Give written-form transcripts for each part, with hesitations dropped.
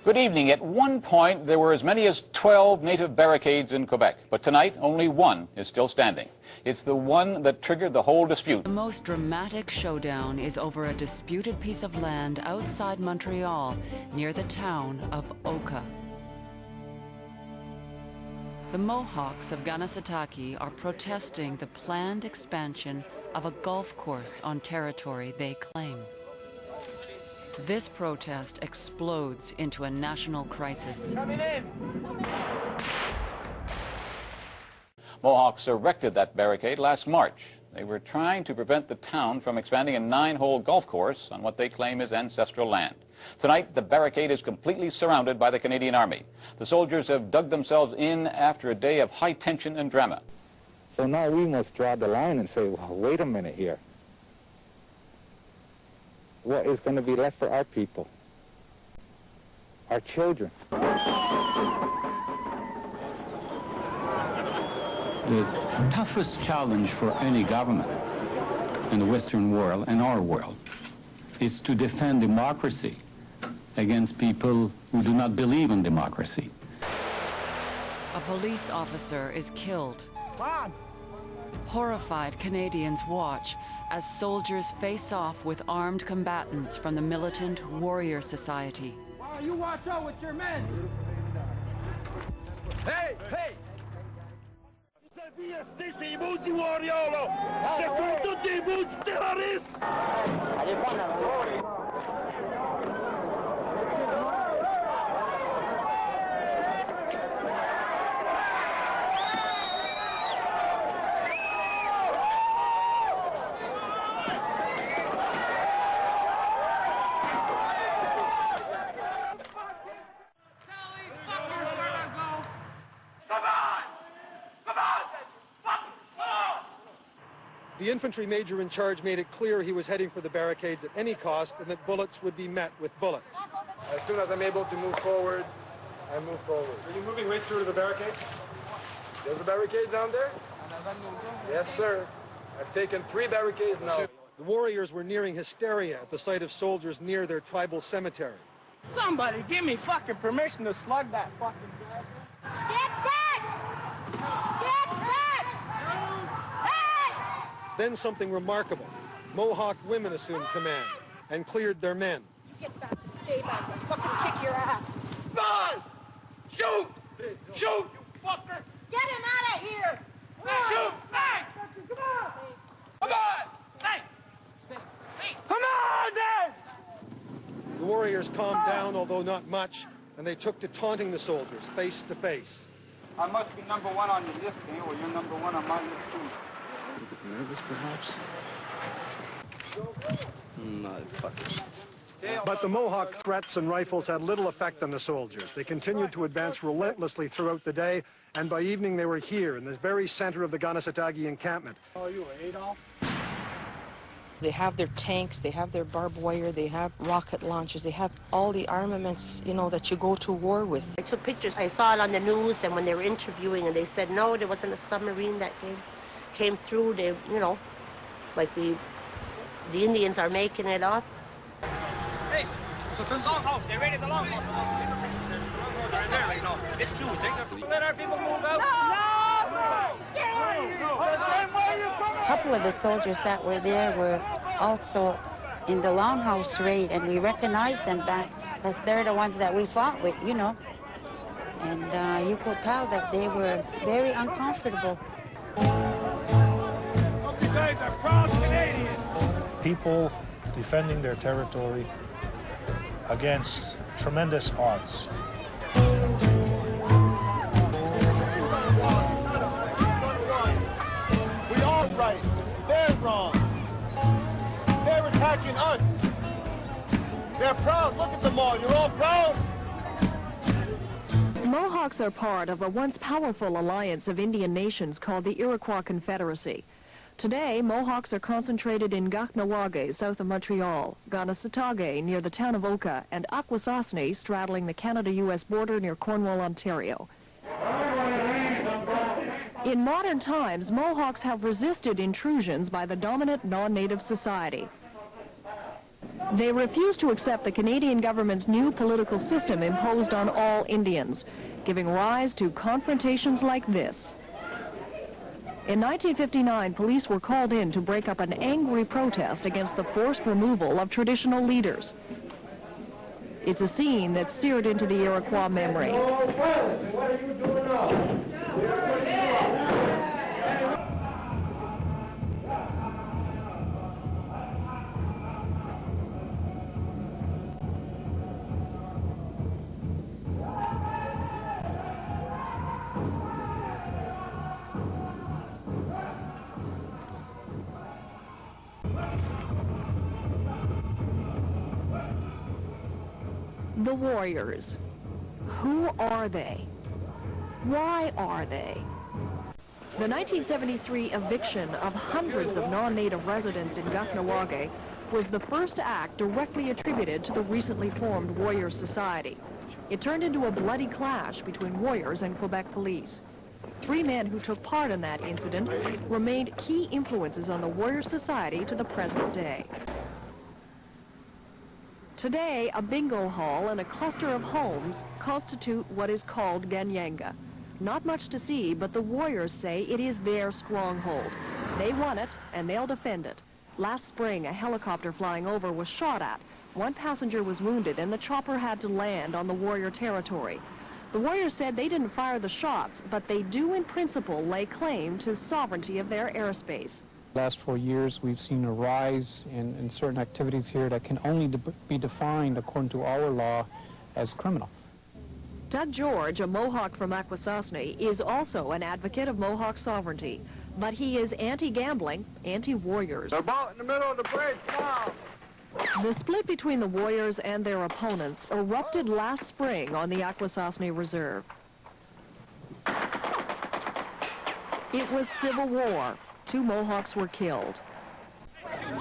Good evening. At one point, there were as many as 12 native barricades in Quebec, but tonight only one is still standing. It's the one that triggered the whole dispute. The most dramatic showdown is over a disputed piece of land outside Montreal, near the town of Oka. The Mohawks of Kahnawake are protesting the planned expansion of a golf course on territory they claim. This protest explodes into a national crisis. Mohawks erected that barricade last March. They were trying to prevent the town from expanding a 9-hole golf course on what they claim is ancestral land. Tonight, the barricade is completely surrounded by the Canadian Army. The soldiers have dug themselves in after a day of high tension and drama. So now we must draw the line and say, well, wait a minute here. What is going to be left for our people? Our children? The toughest challenge for any government in the Western world and our world is to defend democracy against people who do not believe in democracy. A police officer is killed. Mom. Horrified Canadians watch as soldiers face off with armed combatants from the Militant Warrior Society. Wow, you watch out with your men! Hey, hey! The infantry major in charge made it clear he was heading for the barricades at any cost and that bullets would be met with bullets. As soon as I'm able to move forward, I move forward. Are you moving right through to the barricades? There's a barricade down there? Yes, sir. I've taken 3 barricades now. The warriors were nearing hysteria at the sight of soldiers near their tribal cemetery. Somebody give me fucking permission to slug that fucking guy. Get back! Get back! Hey! Then something remarkable. Mohawk women assumed command and cleared their men. You get back, stay back, I'll fucking kick your ass. Run! Shoot! Shoot, you fucker! Get him out of here! Shoot! Hey! Come on! Come on! Hey! Come on, then! The warriors calmed down, although not much, and they took to taunting the soldiers face to face. I must be number 1 on your list, eh? Or you're number 1 on my list, too. Nervous, perhaps? Not fucking. But the Mohawk threats and rifles had little effect on the soldiers. They continued to advance relentlessly throughout the day, and by evening they were here in the very center of the Kahnawake encampment. Oh, you Adolf? They have their tanks, they have their barbed wire, they have rocket launchers, they have all the armaments, you know, that you go to war with. I took pictures. I saw it on the news, and when they were interviewing, and they said, no, there wasn't a submarine that came through. They, you know, like the Indians are making it up. Hey, so the longhouse, they raided the longhouse. They're in there right now. It's closed. Let our people move out. A couple of the soldiers that were there were also in the longhouse raid, and we recognized them back because they're the ones that we fought with, you know. And you could tell that they were very uncomfortable. You guys are proud Canadians. People defending their territory against tremendous odds. We are right. They're wrong. They're attacking us. They're proud. Look at them all. You're all proud. Mohawks are part of a once powerful alliance of Indian nations called the Iroquois Confederacy. Today, Mohawks are concentrated in Kahnawake, south of Montreal, Kahnawake near the town of Oka, and Akwesasne straddling the Canada-U.S. border near Cornwall, Ontario. In modern times, Mohawks have resisted intrusions by the dominant non-native society. They refuse to accept the Canadian government's new political system imposed on all Indians, giving rise to confrontations like this. In 1959, police were called in to break up an angry protest against the forced removal of traditional leaders. It's a scene that's seared into the Iroquois memory. What are you doing now? The warriors. Who are they? Why are they? The 1973 eviction of hundreds of non-native residents in Kahnawake was the first act directly attributed to the recently formed Warrior Society. It turned into a bloody clash between warriors and Quebec police. 3 men who took part in that incident remained key influences on the Warrior Society to the present day. Today, a bingo hall and a cluster of homes constitute what is called Ganyanga. Not much to see, but the warriors say it is their stronghold. They want it, and they'll defend it. Last spring, a helicopter flying over was shot at. 1 passenger was wounded, and the chopper had to land on the warrior territory. The warriors said they didn't fire the shots, but they do in principle lay claim to sovereignty of their airspace. Last 4 years, we've seen a rise in certain activities here that can only be defined according to our law as criminal. Doug George, a Mohawk from Akwesasne, is also an advocate of Mohawk sovereignty, but he is anti-gambling, anti-warriors. They're about in the middle of the bridge now. The split between the warriors and their opponents erupted last spring on the Akwesasne Reserve. It was civil war. 2 Mohawks were killed.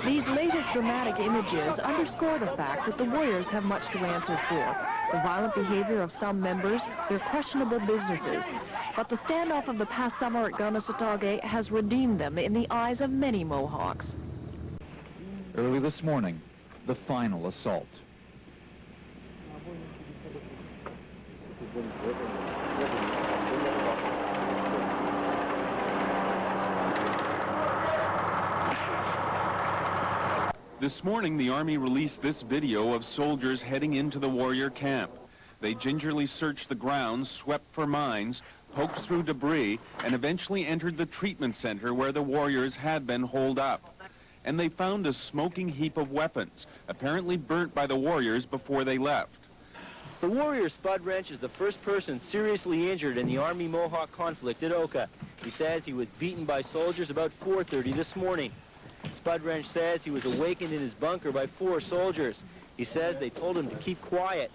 These latest dramatic images underscore the fact that the warriors have much to answer for. The violent behavior of some members, their questionable businesses. But the standoff of the past summer at Kahnawake has redeemed them in the eyes of many Mohawks. Early this morning, the final assault. This morning, the Army released this video of soldiers heading into the warrior camp. They gingerly searched the grounds, swept for mines, poked through debris, and eventually entered the treatment center where the warriors had been holed up. And they found a smoking heap of weapons, apparently burnt by the warriors before they left. The warrior Spud Wrench is the first person seriously injured in the Army-Mohawk conflict at Oka. He says he was beaten by soldiers about 4:30 this morning. Spud Wrench says he was awakened in his bunker by 4 soldiers. He says they told him to keep quiet.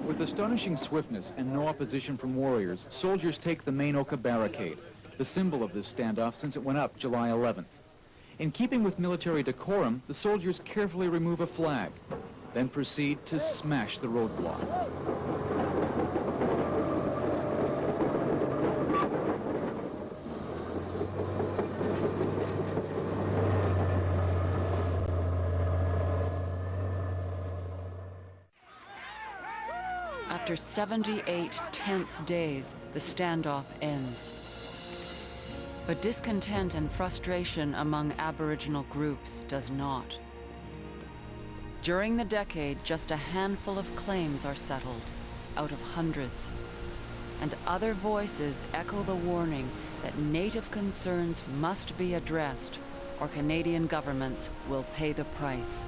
With astonishing swiftness and no opposition from warriors, soldiers take the main Oka barricade, the symbol of this standoff since it went up July 11th. In keeping with military decorum, the soldiers carefully remove a flag, then proceed to smash the roadblock. After 78 tense days, the standoff ends. But discontent and frustration among Aboriginal groups does not. During the decade, just a handful of claims are settled, out of hundreds. And other voices echo the warning that Native concerns must be addressed, or Canadian governments will pay the price.